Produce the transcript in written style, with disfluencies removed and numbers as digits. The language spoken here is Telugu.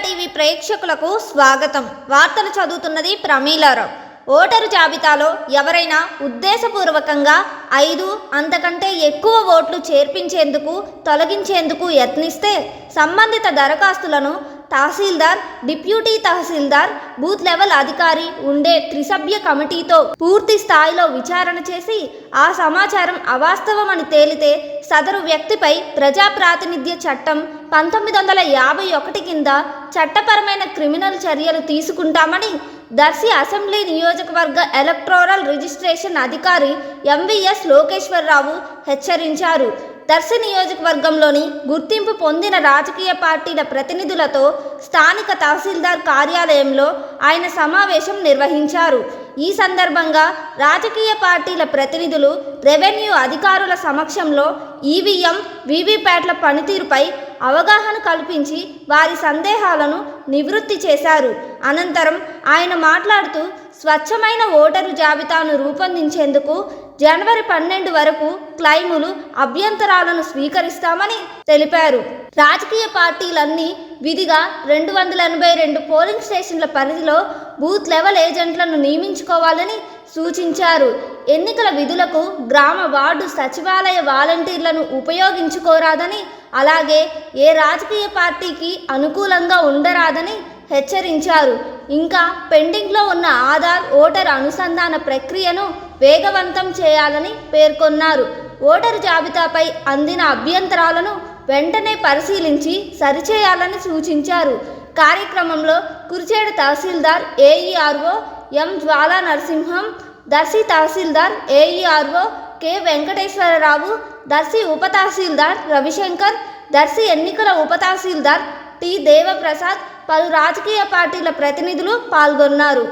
టీవీ ప్రేక్షకులకు స్వాగతం. వార్తలు చదువుతున్నది ప్రమీలారావు. ఓటరు జాబితాలో ఎవరైనా ఉద్దేశపూర్వకంగా 5 అంతకంటే ఎక్కువ ఓట్లు చేర్పించేందుకు, తొలగించేందుకు యత్నిస్తే సంబంధిత దరఖాస్తులను తహసీల్దార్, డిప్యూటీ తహసీల్దార్, బూత్ లెవెల్ అధికారి ఉండే త్రిసభ్య కమిటీతో పూర్తి స్థాయిలో విచారణ చేసి ఆ సమాచారం అవాస్తవమని తేలితే సదరు వ్యక్తిపై ప్రజాప్రాతినిధ్య చట్టం 1951 కింద చట్టపరమైన క్రిమినల్ చర్యలు తీసుకుంటామని దర్శి అసెంబ్లీ నియోజకవర్గ ఎలక్టోరల్ రిజిస్ట్రేషన్ అధికారి ఎంవీఎస్ లోకేశ్వరరావు హెచ్చరించారు. దర్శి నియోజకవర్గంలోని గుర్తింపు పొందిన రాజకీయ పార్టీల ప్రతినిధులతో స్థానిక తహసీల్దార్ కార్యాలయంలో ఆయన సమావేశం నిర్వహించారు. ఈ సందర్భంగా రాజకీయ పార్టీల ప్రతినిధులు రెవెన్యూ అధికారుల సమక్షంలో ఈవీఎం, వీవీప్యాట్ల పనితీరుపై అవగాహన కల్పించి వారి సందేహాలను నివృత్తి చేశారు. అనంతరం ఆయన మాట్లాడుతూ స్వచ్ఛమైన ఓటరు జాబితాను రూపొందించేందుకు జనవరి 12 వరకు క్లైములు, అభ్యంతరాలను స్వీకరిస్తామని తెలిపారు. రాజకీయ పార్టీలన్నీ విధిగా 282 పోలింగ్ స్టేషన్ల పరిధిలో బూత్ లెవెల్ ఏజెంట్లను నియమించుకోవాలని సూచించారు. ఎన్నికల విధులకు గ్రామ, వార్డు, సచివాలయ వాలంటీర్లను ఉపయోగించుకోరాదని, అలాగే ఏ రాజకీయ పార్టీకి అనుకూలంగా ఉండరాదని హెచ్చరించారు. ఇంకా పెండింగ్లో ఉన్న ఆధార్, ఓటర్ అనుసంధాన ప్రక్రియను వేగవంతం చేయాలని పేర్కొన్నారు. ఓటరు జాబితాపై అందిన అభ్యంతరాలను వెంటనే పరిశీలించి సరిచేయాలని సూచించారు. కార్యక్రమంలో కురిచేడు తహసీల్దార్ ఏఈఆర్ఓ ఎం జ్వాలా నరసింహం, దర్శి తహసీల్దార్ ఏఈఆర్ఓ కె వెంకటేశ్వరరావు, దర్శి ఉప తహసీల్దార్ రవిశంకర్, దర్శి ఎన్నికల ఉప తహసీల్దార్ టి దేవప్రసాద్, పలు రాజకీయ పార్టీల ప్రతినిధులు పాల్గొన్నారు.